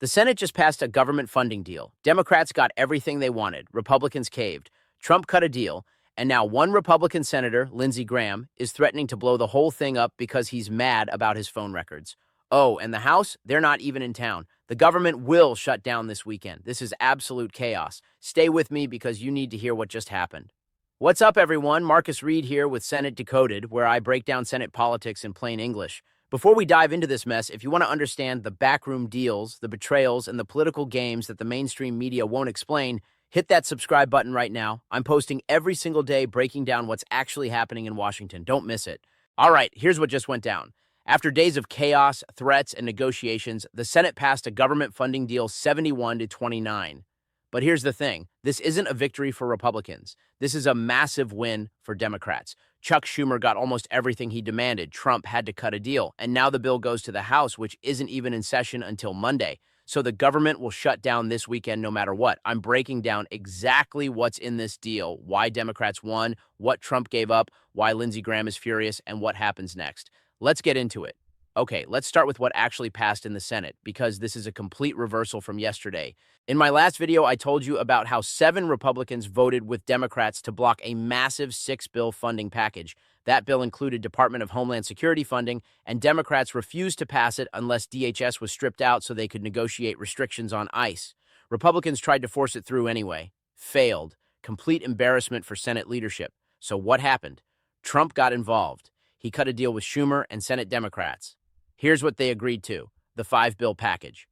The Senate just passed a government funding deal. Democrats got everything they wanted. Republicans caved. Trump cut a deal. And now one Republican senator, Lindsey Graham, is threatening to blow the whole thing up because he's mad about his phone records. Oh, and the House, they're not even in town. The government will shut down this weekend. This is absolute chaos. Stay with me because you need to hear what just happened. What's up, everyone? Marcus Reed here with Senate Decoded, where I break down Senate politics in plain English. Before we dive into this mess, if you want to understand the backroom deals, the betrayals, and the political games that the mainstream media won't explain, hit that subscribe button right now. I'm posting every single day breaking down what's actually happening in Washington. Don't miss it. All right, here's what just went down. After days of chaos, threats, and negotiations, the Senate passed a government funding deal 71-29. But here's the thing. This isn't a victory for Republicans. This is a massive win for Democrats. Chuck Schumer got almost everything he demanded. Trump had to cut a deal. And now the bill goes to the House, which isn't even in session until Monday. So the government will shut down this weekend no matter what. I'm breaking down exactly what's in this deal, why Democrats won, what Trump gave up, why Lindsey Graham is furious, and what happens next. Let's get into it. Okay, let's start with what actually passed in the Senate, because this is a complete reversal from yesterday. In my last video, I told you about how 7 Republicans voted with Democrats to block a massive 6-bill funding package. That bill included Department of Homeland Security funding, and Democrats refused to pass it unless DHS was stripped out so they could negotiate restrictions on ICE. Republicans tried to force it through anyway. Failed. Complete embarrassment for Senate leadership. So what happened? Trump got involved. He cut a deal with Schumer and Senate Democrats. Here's what they agreed to, the 5-bill package.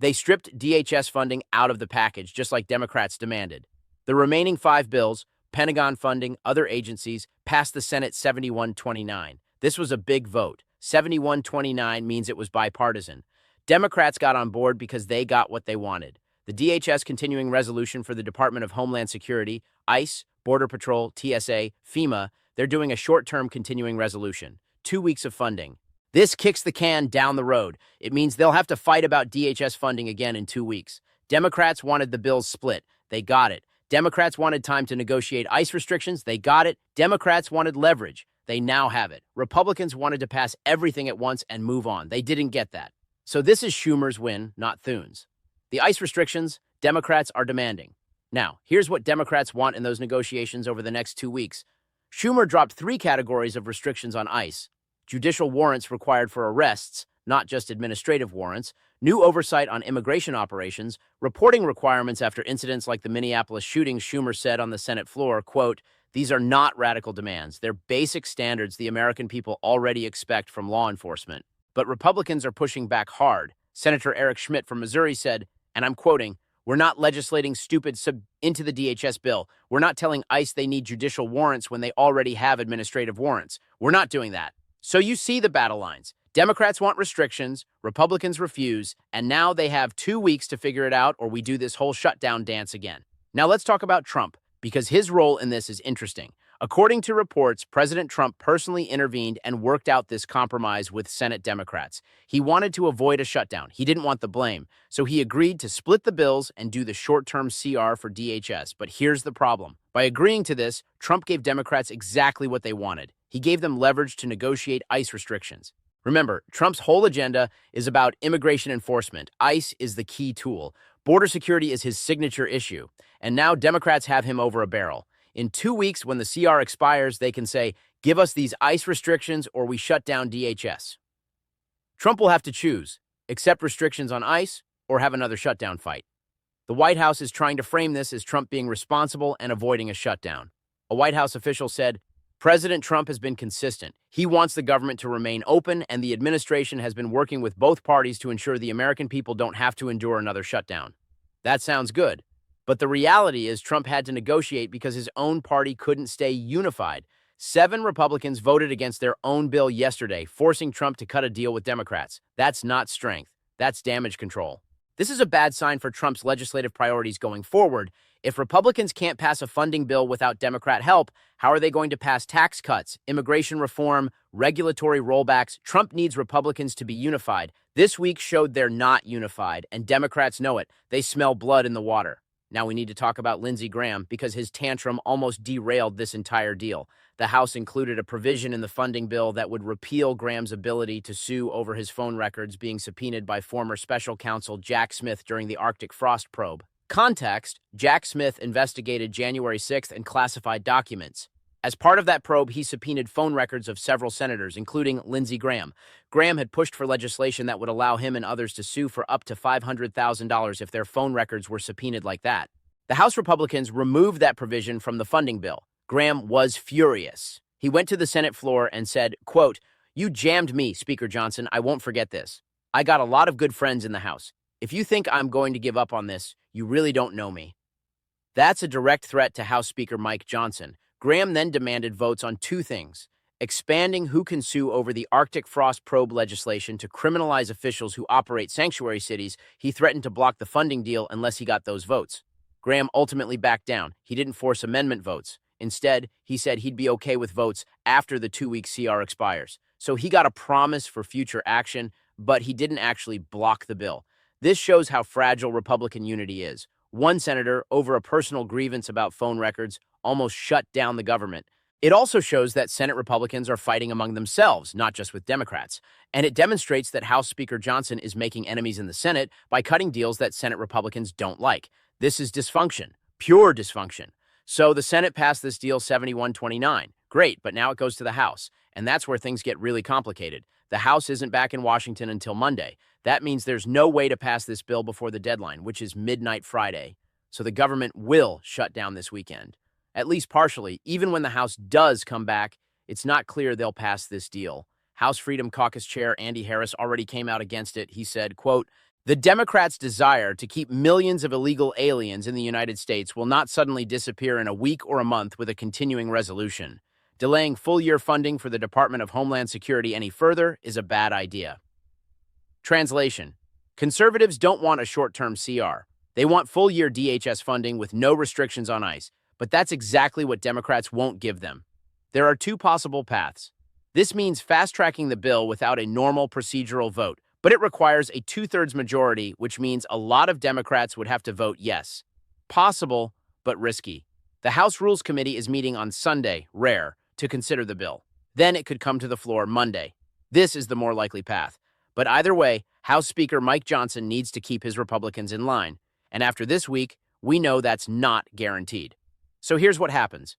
They stripped DHS funding out of the package, just like Democrats demanded. The remaining 5 bills, Pentagon funding, other agencies, passed the Senate 71-29. This was a big vote. 71-29 means it was bipartisan. Democrats got on board because they got what they wanted. The DHS continuing resolution for the Department of Homeland Security, ICE, Border Patrol, TSA, FEMA, they're doing a short-term continuing resolution. 2 weeks of funding. This kicks the can down the road. It means they'll have to fight about DHS funding again in 2 weeks. Democrats wanted the bills split. They got it. Democrats wanted time to negotiate ICE restrictions. They got it. Democrats wanted leverage. They now have it. Republicans wanted to pass everything at once and move on. They didn't get that. So this is Schumer's win, not Thune's. The ICE restrictions, Democrats are demanding. Now, here's what Democrats want in those negotiations over the next 2 weeks. Schumer dropped 3 categories of restrictions on ICE. Judicial warrants required for arrests, not just administrative warrants, new oversight on immigration operations, reporting requirements after incidents like the Minneapolis shootings. Schumer said on the Senate floor, quote, "These are not radical demands. They're basic standards the American people already expect from law enforcement." But Republicans are pushing back hard. Senator Eric Schmitt from Missouri said, and I'm quoting, "We're not legislating stupid into the DHS bill. We're not telling ICE they need judicial warrants when they already have administrative warrants. We're not doing that." So you see the battle lines. Democrats want restrictions, Republicans refuse, and now they have 2 weeks to figure it out or we do this whole shutdown dance again. Now let's talk about Trump, because his role in this is interesting. According to reports, President Trump personally intervened and worked out this compromise with Senate Democrats. He wanted to avoid a shutdown. He didn't want the blame. So he agreed to split the bills and do the short-term CR for DHS. But here's the problem. By agreeing to this, Trump gave Democrats exactly what they wanted. He gave them leverage to negotiate ICE restrictions. Remember, Trump's whole agenda is about immigration enforcement. ICE is the key tool. Border security is his signature issue. And now Democrats have him over a barrel. In 2 weeks, when the CR expires, they can say, "Give us these ICE restrictions or we shut down DHS." Trump will have to choose, accept restrictions on ICE or have another shutdown fight. The White House is trying to frame this as Trump being responsible and avoiding a shutdown. A White House official said, "President Trump has been consistent. He wants the government to remain open, and the administration has been working with both parties to ensure the American people don't have to endure another shutdown." That sounds good. But the reality is Trump had to negotiate because his own party couldn't stay unified. 7 Republicans voted against their own bill yesterday, forcing Trump to cut a deal with Democrats. That's not strength. That's damage control. This is a bad sign for Trump's legislative priorities going forward. If Republicans can't pass a funding bill without Democrat help, how are they going to pass tax cuts, immigration reform, regulatory rollbacks? Trump needs Republicans to be unified. This week showed they're not unified, and Democrats know it. They smell blood in the water. Now we need to talk about Lindsey Graham because his tantrum almost derailed this entire deal. The House included a provision in the funding bill that would repeal Graham's ability to sue over his phone records being subpoenaed by former special counsel Jack Smith during the Arctic frost probe. Context: Jack Smith investigated January 6th and classified documents. As part of that probe, he subpoenaed phone records of several senators, including Lindsey Graham. Graham had pushed for legislation that would allow him and others to sue for up to $500,000 if their phone records were subpoenaed like that. The House Republicans removed that provision from the funding bill. Graham was furious. He went to the Senate floor and said, quote, "You jammed me, Speaker Johnson. I won't forget this. I got a lot of good friends in the House. If you think I'm going to give up on this, you really don't know me." That's a direct threat to House Speaker Mike Johnson. Graham then demanded votes on two things: expanding who can sue over the Arctic frost probe legislation to criminalize officials who operate sanctuary cities. He threatened to block the funding deal unless he got those votes. Graham ultimately backed down. He didn't force amendment votes. Instead, he said he'd be okay with votes after the 2-week CR expires. So he got a promise for future action, but he didn't actually block the bill. This shows how fragile Republican unity is. One senator, over a personal grievance about phone records, almost shut down the government. It also shows that Senate Republicans are fighting among themselves, not just with Democrats. And it demonstrates that House Speaker Johnson is making enemies in the Senate by cutting deals that Senate Republicans don't like. This is dysfunction, pure dysfunction. So the Senate passed this deal 71-29. Great, but now it goes to the House. And that's where things get really complicated. The House isn't back in Washington until Monday. That means there's no way to pass this bill before the deadline, which is midnight Friday. So the government will shut down this weekend. At least partially. Even when the House does come back, it's not clear they'll pass this deal. House Freedom Caucus Chair Andy Harris already came out against it. He said, quote, "The Democrats' desire to keep millions of illegal aliens in the United States will not suddenly disappear in a week or a month with a continuing resolution. Delaying full-year funding for the Department of Homeland Security any further is a bad idea." Translation: conservatives don't want a short-term CR. They want full-year DHS funding with no restrictions on ICE. But that's exactly what Democrats won't give them. There are two possible paths. This means fast-tracking the bill without a normal procedural vote, but it requires a 2/3 majority, which means a lot of Democrats would have to vote yes. Possible, but risky. The House Rules Committee is meeting on Sunday, rare, to consider the bill. Then it could come to the floor Monday. This is the more likely path. But either way, House Speaker Mike Johnson needs to keep his Republicans in line. And after this week, we know that's not guaranteed. So here's what happens.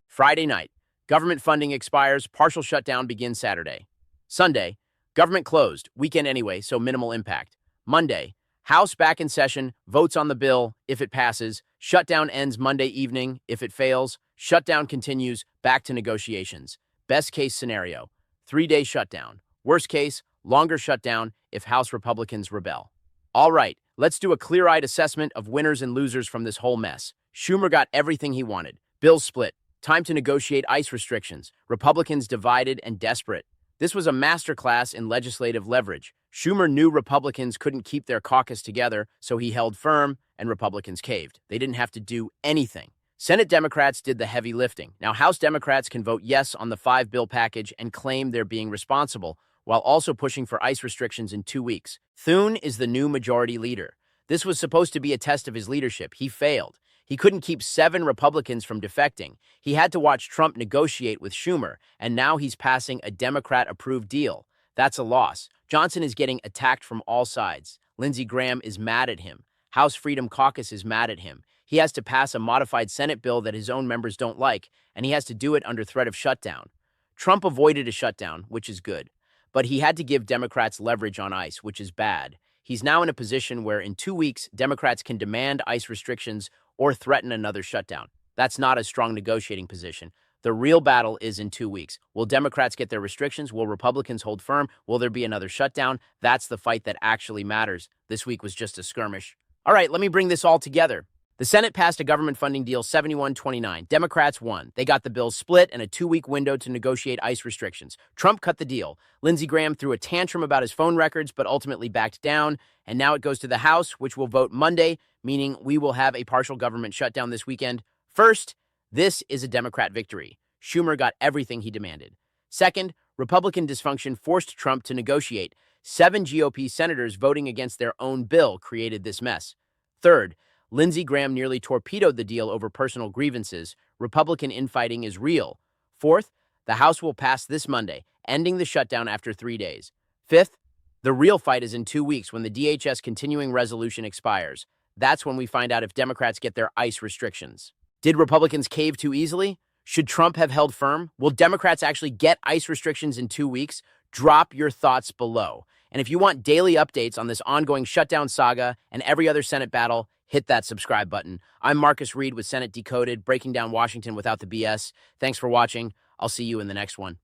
Friday night, government funding expires, partial shutdown begins Saturday. Sunday, government closed, weekend anyway, so minimal impact. Monday, House back in session, votes on the bill, if it passes. Shutdown ends Monday evening, if it fails. Shutdown continues, back to negotiations. Best case scenario, 3-day shutdown. Worst case, longer shutdown if House Republicans rebel. All right, let's do a clear-eyed assessment of winners and losers from this whole mess. Schumer got everything he wanted. Bills split. Time to negotiate ICE restrictions. Republicans divided and desperate. This was a masterclass in legislative leverage. Schumer knew Republicans couldn't keep their caucus together, so he held firm, and Republicans caved. They didn't have to do anything. Senate Democrats did the heavy lifting. Now House Democrats can vote yes on the 5-bill package and claim they're being responsible, while also pushing for ICE restrictions in 2 weeks. Thune is the new majority leader. This was supposed to be a test of his leadership. He failed. He couldn't keep 7 Republicans from defecting. He had to watch Trump negotiate with Schumer, and now he's passing a Democrat-approved deal. That's a loss. Johnson is getting attacked from all sides. Lindsey Graham is mad at him. House Freedom Caucus is mad at him. He has to pass a modified Senate bill that his own members don't like, and he has to do it under threat of shutdown. Trump avoided a shutdown, which is good, but he had to give Democrats leverage on ICE, which is bad. He's now in a position where in 2 weeks, Democrats can demand ICE restrictions or threaten another shutdown. That's not a strong negotiating position. The real battle is in 2 weeks. Will Democrats get their restrictions? Will Republicans hold firm? Will there be another shutdown? That's the fight that actually matters. This week was just a skirmish. All right, let me bring this all together. The Senate passed a government funding deal 71-29. Democrats won. They got the bill split and a 2-week window to negotiate ICE restrictions. Trump cut the deal. Lindsey Graham threw a tantrum about his phone records, but ultimately backed down. And now it goes to the House, which will vote Monday, meaning we will have a partial government shutdown this weekend. First, this is a Democrat victory. Schumer got everything he demanded. Second, Republican dysfunction forced Trump to negotiate. 7 GOP senators voting against their own bill created this mess. Third, Lindsey Graham nearly torpedoed the deal over personal grievances. Republican infighting is real. Fourth, the House will pass this Monday, ending the shutdown after 3 days. Fifth, the real fight is in 2 weeks when the DHS continuing resolution expires. That's when we find out if Democrats get their ICE restrictions. Did Republicans cave too easily? Should Trump have held firm? Will Democrats actually get ICE restrictions in 2 weeks? Drop your thoughts below. And if you want daily updates on this ongoing shutdown saga and every other Senate battle, hit that subscribe button. I'm Marcus Reed with Senate Decoded, breaking down Washington without the BS. Thanks for watching. I'll see you in the next one.